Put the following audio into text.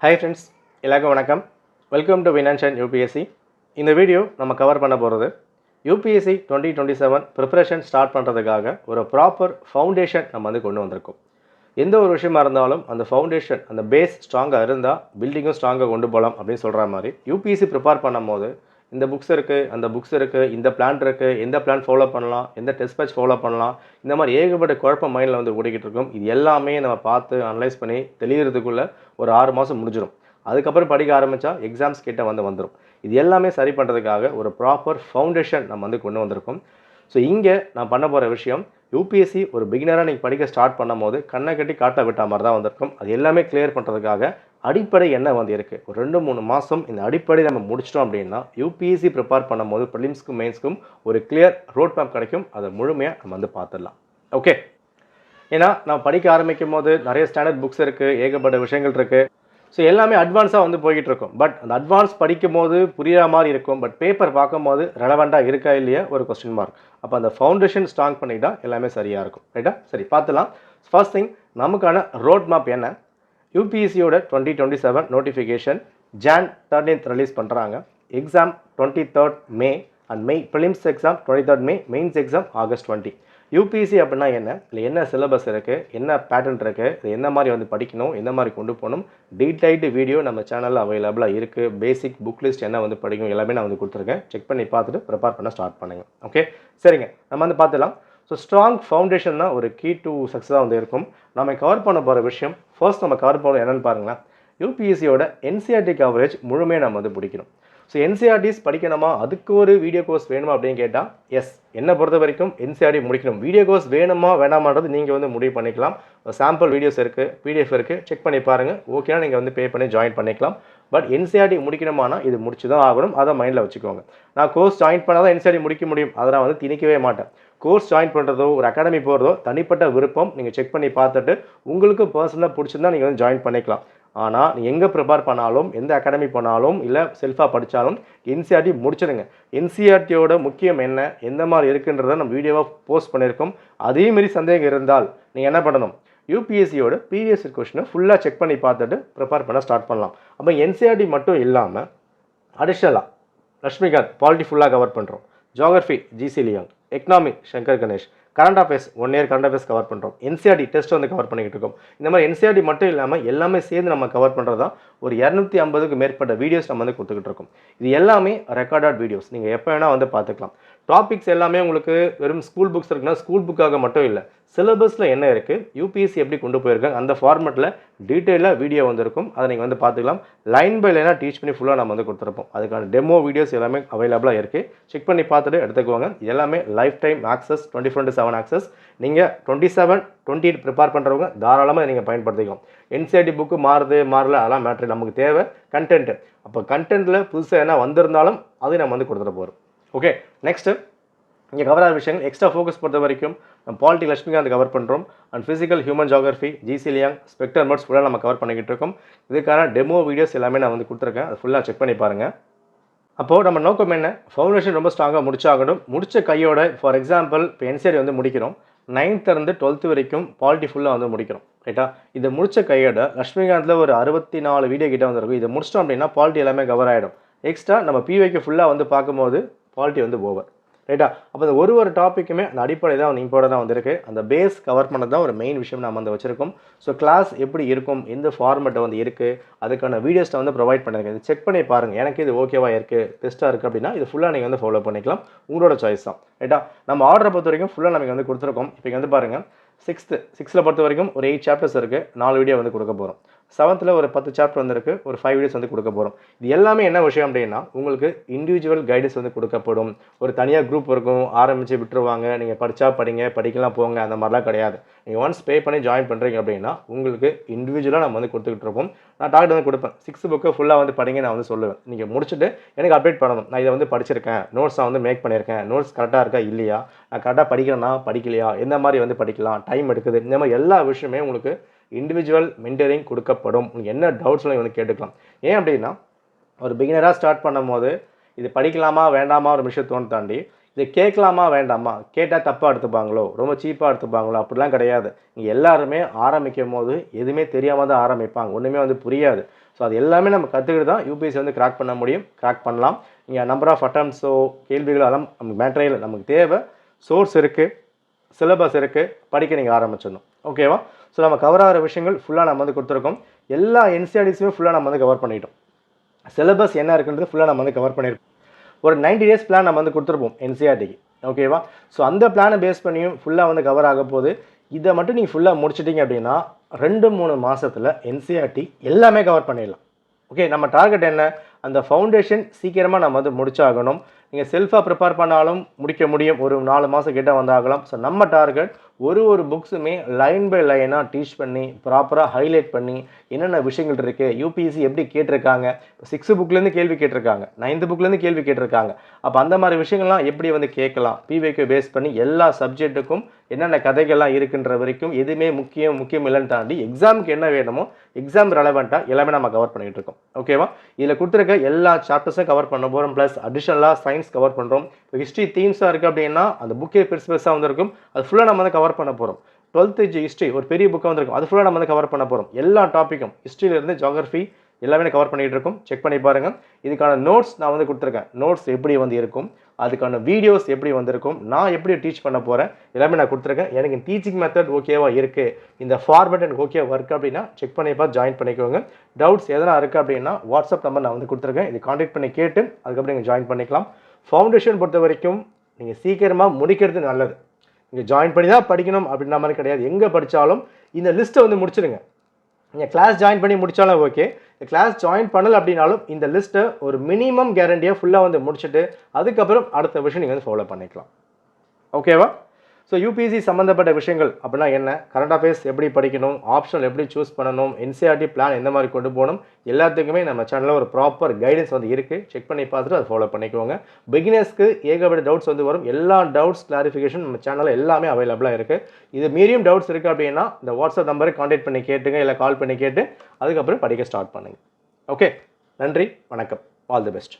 Hi friends, எல்லாருக்கும் வணக்கம். Welcome to வினான்ஷன் யூபிஎஸ்சி. இந்த வீடியோ நம்ம கவர் பண்ண போகிறது யூபிஎஸ்சி 2027 ப்ரிப்பரேஷன் ஸ்டார்ட் பண்ணுறதுக்காக ஒரு ப்ராப்பர் ஃபவுண்டேஷன் நம்ம கொண்டு வந்திருக்கோம். எந்த ஒரு விஷயமா இருந்தாலும் அந்த ஃபவுண்டேஷன் அந்த பேஸ் ஸ்ட்ராங்காக இருந்தால் பில்டிங்கும் ஸ்ட்ராங்காக கொண்டு போகலாம் அப்படின்னு சொல்கிற மாதிரி யூபிஎஸ்சி ப்ரிப்பேர் பண்ணும் போது இந்த புக்ஸ் இருக்குது, அந்த புக்ஸ் இருக்குது, இந்த பிளான் இருக்குது, எந்த பிளான் ஃபாலோ பண்ணலாம், எந்த டெஸ்ட் பேட்ச் ஃபாலோ பண்ணலாம், இந்த மாதிரி ஏகப்பட்ட குழப்பம் மைண்டில் ஓடிக்கிட்டு இருக்கும். இது எல்லாமே நம்ம பார்த்து அனலைஸ் பண்ணி தெளிகிறதுக்குள்ளே ஒரு 6 மாதம் முடிஞ்சிடும். அதுக்கப்புறம் படிக்க ஆரம்பித்தா எக்ஸாம்ஸ் கிட்ட வந்துடும். இது எல்லாமே சரி பண்ணுறதுக்காக ஒரு ப்ராப்பர் ஃபவுண்டேஷன் நம்ம கொண்டு வந்திருக்கோம். ஸோ இங்கே நான் பண்ண போகிற விஷயம் யூபிஎஸ்சி ஒரு பிகினராக நீங்கள் படிக்க ஸ்டார்ட் பண்ணும் போது கண்ணை கட்டி காட்ட விட்ட மாதிரி தான் வந்திருக்கும். அது எல்லாமே கிளியர் பண்ணுறதுக்காக அடிப்படை என்ன இருக்குது, ஒரு 2-3 மாதம் இந்த அடிப்படை நம்ம முடிச்சிட்டோம் அப்படின்னா யூபிஎஸ்சி ப்ரிப்பேர் பண்ணும்போது ப்ரிலிம்ஸ்க்கும் மெயின்ஸ்க்கும் ஒரு கிளியர் ரோட் மேப் கிடைக்கும். அதை முழுமையாக நம்ம பார்த்துடலாம். ஓகே, ஏன்னா நம்ம படிக்க ஆரம்பிக்கும் போது நிறைய ஸ்டாண்டர்ட் புக்ஸ் இருக்குது, ஏகப்பட்ட விஷயங்கள் இருக்குது. ஸோ எல்லாமே அட்வான்ஸாக போய்கிட்டு இருக்கும். பட் அந்த அட்வான்ஸ் படிக்கும் போது புரிகிற மாதிரி இருக்கும். பட் பேப்பர் பார்க்கும்போது ரெலவெண்ட்டாக இருக்கா இல்லையா ஒரு கொஸ்டின் மார்க். அப்போ அந்த ஃபவுண்டேஷன் ஸ்ட்ராங் பண்ணிட்டா எல்லாமே சரியாக இருக்கும். ரைட்டா? சரி, பார்த்துலாம். ஃபர்ஸ்ட் திங், நமக்கான ரோட் மேப் என்ன? யூபிஎஸ்சியோட 2027 நோட்டிஃபிகேஷன் Jan 13th ரிலீஸ் பண்ணுறாங்க. Exam 23rd May and prelims exam 23rd May, mains exam August 20. UPSC அப்படின்னா என்ன, இல்லை என்ன சிலபஸ் இருக்குது, என்ன பேட்டர்ன் இருக்குது, இது என்ன மாதிரி படிக்கணும், எந்த மாதிரி கொண்டு போகணும், டீடைல்டு வீடியோ நம்ம சேனலில் அவைலபிளாக இருக்குது. பேசிக் புக் லிஸ்ட் என்ன படிக்கணும் எல்லாமே நான் கொடுத்துருக்கேன். செக் பண்ணி பார்த்துட்டு ப்ரிப்பேர் பண்ண ஸ்டார்ட் பண்ணுங்கள். ஓகே, சரிங்க, நம்ம பார்த்துலாம். ஸோ ஸ்ட்ராங் ஃபவுண்டேஷன் தான் ஒரு கீ டு சக்ஸஸாக இருக்கும். நம்ம கவர் பண்ண போகிற விஷயம் ஃபர்ஸ்ட் நம்ம கவர் பண்ண என்னென்னு பாருங்களேன். யூபிஎஸ்சியோட என்சிஆர்டி கவரேஜ் முழுமையாக நம்ம பிடிக்கணும். ஸோ என்சிஆர்டிஸ் படிக்கணுமா, அதுக்கு ஒரு வீடியோ கோர்ஸ் வேணுமா அப்படின்னு கேட்டால் எஸ், என்னை பொறுத்த வரைக்கும் என்சிஆர்டி முடிக்கணும். வீடியோ கோர்ஸ் வேணுமா வேணாமான்றது நீங்கள் முடிவு பண்ணிக்கலாம். சாம்பிள் வீடியோஸ் இருக்குது, பிடிஎஃப் இருக்குது, செக் பண்ணி பாருங்கள். ஓகேனா நீங்கள் பே பண்ணி ஜாயின் பண்ணிக்கலாம். பட் என்சிஆர்டி முடிக்கணுமானா இது முடிச்சு தான் ஆகணும். அதை மைண்டில் வச்சுக்கோங்க. நான் கோர்ஸ் ஜாயின் பண்ணால் தான் என்சிஆர்டி முடிக்க முடியும், அதை நான் திணிக்கவே மாட்டேன். கோர்ஸ் ஜாயின் பண்ணுறதோ ஒரு அகாடமி போகிறதோ தனிப்பட்ட விருப்பம். நீங்கள் செக் பண்ணி பார்த்துட்டு உங்களுக்கு பர்சனலாக பிடிச்சிருந்தா நீங்கள் ஜாயின் பண்ணிக்கலாம். ஆனால் நீங்கள் எங்கே ப்ரிப்பேர் பண்ணாலும், எந்த அகாடமி போனாலும், இல்லை செல்ஃபாக படித்தாலும் என்சிஆர்டி முடிச்சிடுங்க. என்சிஆர்டியோட முக்கியம் என்ன, எந்த மாதிரி இருக்குன்றதை நம்ம வீடியோவாக போஸ்ட் பண்ணியிருக்கோம். அதேமாரி சந்தேகம் இருந்தால் நீங்கள் என்ன பண்ணணும், யூபிஎஸ்சியோட ப்ரீவியஸ் கொஸ்டினை ஃபுல்லாக செக் பண்ணி பார்த்துட்டு ப்ரிப்பேர் பண்ண ஸ்டார்ட் பண்ணலாம். அப்போ என்சிஆர்டி மட்டும் இல்லாமல் அடிஷ்னலாக லக்ஷ்மிகாந்த் பாலிட்டி ஃபுல்லாக கவர் பண்ணுறோம், geography GC Leong, economy Shankar Ganesh, current affairs 1 year current affairs cover பண்ணுறோம். என்சிஆர்டி டெஸ்ட் கவர் பண்ணிக்கிட்டு இருக்கோம். இந்த மாதிரி என்சிஆர்டி மட்டும் இல்லாமல் எல்லாமே சேர்ந்து நம்ம கவர் பண்ணுறது தான் ஒரு 250க்கு மேற்பட்ட வீடியோஸ் நம்ம கொடுத்துக்கிட்டு இருக்கோம். இது எல்லாமே ரெக்கார்டட் வீடியோஸ், நீங்கள் எப்போ வேணால் பார்த்துக்கலாம். டாபிக்ஸ் எல்லாமே உங்களுக்கு வெறும் ஸ்கூல் புக்ஸ் இருக்குன்னா ஸ்கூல் புக்காக மட்டும் இல்லை, சிலபஸில் என்ன இருக்குது, யூபிஎஸ்சி எப்படி கொண்டு போயிருக்காங்க, அந்த ஃபார்மெட்டில் டீட்டெயிலாக வீடியோ இருக்கும். அதை நீங்கள் பார்த்துக்கலாம். லைன் பை லைனாக டீச் பண்ணி ஃபுல்லாக நம்ம கொடுத்துருப்போம். அதுக்கான டெமோ வீடியோஸ் எல்லாமே அவைலபிளாக இருக்குது. செக் பண்ணி பார்த்துட்டு எடுத்துக்குவாங்க. எல்லாமே லைஃப் டைம் ஆக்சஸ், 24/7 ஆக்சஸ். நீங்கள் 27, 28 ப்ரிப்பேர் பண்ணுறவங்க தாராளமாக நீங்கள் பயன்படுத்திக்கலாம். என்சிஆர்டி புக்கு மாறல அதெல்லாம் மேட்ரு, நமக்கு தேவை கண்டென்ட்டு. அப்போ கண்டென்ட்டில் புதுசாக என்ன வந்திருந்தாலும் அதையும் நம்ம கொடுத்துட போகிறோம். ஓகே, நெக்ஸ்ட்டு இங்கே கவர் ஆகிற விஷயங்கள் எக்ஸ்ட்ரா ஃபோக்கஸ் பொறுத்த வரைக்கும் நம்ம பாலிட்டி லக்ஷ்மிகாந்த் கவர் பண்ணுறோம். And physical human geography GC Leong, Spectre notes ஃபுல்லாக நம்ம கவர் பண்ணிக்கிட்டு இருக்கோம். இதுக்கான டெமோ வீடியோஸ் எல்லாமே நான் கொடுத்துருக்கேன். அது ஃபுல்லாக செக் பண்ணி பாருங்கள். அப்போது நம்ம நோக்கம் என்ன, ஃபவுண்டேஷன் ரொம்ப ஸ்ட்ராங்காக முடிச்சாகணும். முடித்த கையோட ஃபார் எக்ஸாம்பிள் இப்போ என்சிஆர்டி முடிக்கிறோம், 9th இருந்து 12th வரைக்கும் பாலிட்டி ஃபுல்லாக முடிக்கிறோம். ரைட்டா? இதை முடித்த கையோட லக்ஷ்மிகாந்தில் ஒரு 64 வீடியோ கிட்ட வந்துருக்கும். இதை முடிச்சிட்டோம் அப்படின்னா பாலிட்டி எல்லாமே கவர் ஆகிடும். எக்ஸ்ட்ரா நம்ம பிவைக்கு ஃபுல்லாக பார்க்கும்போது பாலிட்டி ஓவர். ரைட்டா? அப்போ இந்த ஒரு டாப்பிக்குமே அந்த அடிப்படை தான் இம்பார்ட்டண்டாக வந்திருக்கு. அந்த பேஸ் கவர் பண்ணது தான் ஒரு மெயின் விஷயம் நம்ம வச்சிருக்கோம். ஸோ கிளாஸ் எப்படி இருக்கும், எந்த ஃபார்மெட்டை இருக்குது, அதுக்கான வீடியோஸை ப்ரொவைட் பண்ணியிருக்கேன். இது செக் பண்ணி பாருங்கள். எனக்கு இது ஓகேவாக இருக்குது, பெஸ்ட்டாக இருக்குது அப்படின்னா இது ஃபுல்லாக நீங்கள் ஃபாலோ பண்ணிக்கலாம். உங்களோட சாய்ஸ் தான். ரைட்டா? நம்ம ஆர்டரை பொறுத்த வரைக்கும் ஃபுல்லாக நமக்கு கொடுத்துருக்கோம். இப்போ இங்கே பாருங்கள், 6th பொறுத்த வரைக்கும் ஒரு 8 சாப்டர்ஸ் இருக்குது, 4 வீடியோ கொடுக்க போகிறோம். 7th ஒரு 10 சாப்டர் வந்திருக்கு, ஒரு 5 வீடியோஸ் கொடுக்க போகிறோம். இது எல்லாமே என்ன விஷயம் அப்படின்னா உங்களுக்கு இண்டிவிஜுவல் கைடன்ஸ் கொடுக்கப்படும். ஒரு தனியாக குரூப் இருக்கும், ஆரம்பித்து விட்டுருவாங்க, நீங்கள் படித்தா படிங்க, படிக்கலாம் போங்க, அந்த மாதிரிலாம் கிடையாது. நீங்கள் ஒன்ஸ் பே பண்ணி ஜாயின் பண்ணுறீங்க அப்படின்னா உங்களுக்கு இண்டிவிஜுவலாக நம்ம கொடுத்துக்கிட்டு இருப்போம். நான் டாக்டர் கொடுப்பேன், 6th புக்கை ஃபுல்லாக படிங்க நான் சொல்லுவேன். நீங்கள் முடிச்சுட்டு எனக்கு அப்டேட் பண்ணணும், நான் இதை படிச்சிருக்கேன், நோட்ஸ் நான் மேக் பண்ணியிருக்கேன், நோட்ஸ் கரெக்டாக இருக்கா இல்லையா, நான் கரெக்டாக படிக்கிறேன்னா படிக்கலையா, எந்த மாதிரி படிக்கலாம், டைம் எடுக்குது, இந்த மாதிரி எல்லா விஷயமே உங்களுக்கு இண்டிவிஜுவல் மென்டரிங் கொடுக்கப்படும். உங்களுக்கு என்ன டவுட்ஸ்லாம் கேட்டுக்கலாம். ஏன் அப்படின்னா ஒரு பிகினராக ஸ்டார்ட் பண்ணும் போது இது படிக்கலாமா வேண்டாமா ஒரு விஷயத்தோன்னு தாண்டி இதை கேட்கலாமா வேண்டாமா, கேட்டால் தப்பாக எடுத்துப்பாங்களோ, ரொம்ப சீப்பாக எடுத்துப்பாங்களோ, அப்படிலாம் கிடையாது. நீங்கள் எல்லாருமே ஆரம்பிக்கும் போது எதுவுமே தெரியாமல் தான் ஆரம்பிப்பாங்க, ஒன்றுமே புரியாது. ஸோ அது எல்லாமே நம்ம கற்றுக்கிட்டு தான் யூபிஎஸ்சி வந்து கிராக் பண்ண முடியும், கிராக் பண்ணலாம். நீங்கள் நம்பர் ஆஃப் அட்டம்ப்ட்ஸோ கேள்விகளோ அதெல்லாம் நமக்கு மேட்டரையில் நமக்கு தேவை. சோர்ஸ் இருக்குது, சிலபஸ் இருக்குது, படிக்க நீங்கள் ஆரம்பிச்சிடணும். ஓகேவா? ஸோ நம்ம கவர் ஆகிற விஷயங்கள் ஃபுல்லாக நம்ம வந்து கொடுத்துருக்கோம். எல்லா என்சிஆர்டிஸுமே ஃபுல்லாக நம்ம வந்து கவர் பண்ணிட்டோம். சிலபஸ் என்ன இருக்குன்றது ஃபுல்லாக நம்ம வந்து கவர் பண்ணியிருக்கோம். ஒரு 90 days பிளான் நம்ம வந்து கொடுத்துருப்போம் என்சிஆர்டிக்கு. ஓகேவா? ஸோ அந்த பிளானை பேஸ் பண்ணியும் ஃபுல்லாக வந்து கவர் ஆக போகுது. இதை மட்டும் நீங்கள் ஃபுல்லாக முடிச்சிட்டிங்க அப்படின்னா 2-3 மாதத்தில் என்சிஆர்டி எல்லாமே கவர் பண்ணிடலாம். ஓகே, நம்ம டார்கெட் என்ன? அந்த ஃபவுண்டேஷன் சீக்கிரமாக நம்ம வந்து முடிச்சாகணும். நீங்கள் செல்ஃபாக ப்ரிப்பேர் பண்ணாலும் முடிக்க முடியும், ஒரு 4 மாதம் கிட்ட வந்தாகலாம். ஸோ நம்ம டார்கெட் ஒரு புக்ஸுமே லைன் பை லைனாக டீச் பண்ணி ப்ராப்பராக ஹைலைட் பண்ணி என்னென்ன விஷயங்கள் இருக்குது, யூபிஎஸ்சி எப்படி கேட்டிருக்காங்க, இப்போ 6th புக்லேருந்து கேள்வி கேட்டிருக்காங்க, 9th புக்லேருந்து கேள்வி கேட்டிருக்காங்க. அப்போ அந்த மாதிரி விஷயங்கள்லாம் எப்படி வந்து கேட்கலாம், பிவைக்கு பேஸ் பண்ணி எல்லா சப்ஜெக்ட்டுக்கும் என்னென்ன கதைகள்லாம் இருக்குன்ற வரைக்கும் எதுவுமே முக்கியம் இல்லைன்னு தாண்டி எக்ஸாமுக்கு என்ன வேணுமோ எக்ஸாம் ரெலவெண்ட்டாக எல்லாமே நம்ம கவர் பண்ணிகிட்டு இருக்கோம். ஓகேவா? இதில் கொடுத்துருக்க எல்லா சாப்டர்ஸும் கவர் பண்ண போகிறோம். ப்ளஸ் அடிஷனலாக சயின்ஸ் கவர் பண்ணுறோம். இப்போ ஹிஸ்ட்ரி தீம்ஸாக இருக்குது அப்படின்னா அந்த புக்கே பெருசாக வந்திருக்கும், அது ஃபுல்லாக நம்ம வந்து கவர் பண்ண போகிறோம். 12th ஹிஸ்ட்ரி ஒரு பெரிய புக்காக வந்திருக்கும், அது ஃபுல்லாக நம்ம வந்து கவர் பண்ண போகிறோம். எல்லா டாப்பிக்கும் ஹிஸ்ட்ரியிலேருந்து ஜியோகிரஃபி எல்லாமே கவர் பண்ணிகிட்டு இருக்கோம். செக் பண்ணி பாருங்கள். இதுக்கான நோட்ஸ் நான் வந்து கொடுத்துருக்கேன். நோட்ஸ் எப்படி வந்து இருக்கும், அதுக்கான வீடியோஸ் எப்படி வந்திருக்கும், நான் எப்படி டீச் பண்ண போகிறேன் எல்லாமே நான் கொடுத்துருக்கேன். எனக்கு டீச்சிங் மெத்தட் ஓகேவா இருக்குது, இந்த ஃபார்மேட் எனக்கு ஓகே ஒர்க் அப்படின்னா செக் பண்ணி பார்த்து ஜாயின் பண்ணிக்கோங்க. டவுட்ஸ் எதனா இருக்குது அப்படின்னா வாட்ஸ்அப் நம்பர் நான் வந்து கொடுத்துருக்கேன், இது கான்டாக்ட் பண்ணி கேட்டு அதுக்கப்புறம் நீங்கள் ஜாயின் பண்ணிக்கலாம். ஃபவுண்டேஷன் பொறுத்த வரைக்கும் நீங்கள் சீக்கிரமாக முடிக்கிறது நல்லது. நீங்கள் ஜாயின் பண்ணி தான் படிக்கணும் அப்படின்ற மாதிரி கிடையாது. எங்கே படித்தாலும் இந்த லிஸ்ட்டை வந்து முடிச்சிடுங்க. நீங்கள் கிளாஸ் ஜாயின் பண்ணி முடித்தாலும் ஓகே, கிளாஸ் ஜாயின் பண்ணலை அப்படின்னாலும் இந்த லிஸ்ட்டை ஒரு மினிமம் கேரண்டியாக ஃபுல்லாக வந்து முடிச்சுட்டு அதுக்கப்புறம் அடுத்த விஷயம் நீங்கள் வந்து ஃபாலோ பண்ணிக்கலாம். ஓகேவா? ஸோ யூபிஎஸ்சி சம்மந்தப்பட்ட விஷயங்கள் அப்படின்னா என்ன, கரண்ட் அஃபேர்ஸ் எப்படி படிக்கணும், ஆப்ஷனல் எப்படி சூஸ் பண்ணணும், என்சிஆர்டி பிளான் எந்த மாதிரி கொண்டு போகணும், எல்லாத்துக்குமே நம்ம சேனலில் ஒரு ப்ராப்பர் கைடன்ஸ் வந்து இருக்குது. செக் பண்ணி பார்த்துட்டு அதை ஃபாலோ பண்ணிக்கோங்க. பிகினர்ஸ்க்கு ஏகப்பட்ட டவுட்ஸ் வந்து வரும். எல்லா டவுட்ஸ் கிளாரிஃபிகேஷன் நம்ம சேனலில் எல்லாமே அவைலபிளாக இருக்குது. இது மீறியும் டவுட்ஸ் இருக்குது அப்படின்னா இந்த வாட்ஸ்அப் நம்பரை கான்டாக்ட் பண்ணி கேட்டுங்க, இல்லை கால் பண்ணி கேட்டு அதுக்கப்புறம் படிக்க ஸ்டார்ட் பண்ணுங்கள். ஓகே, நன்றி, வணக்கம், ஆல் தி பெஸ்ட்.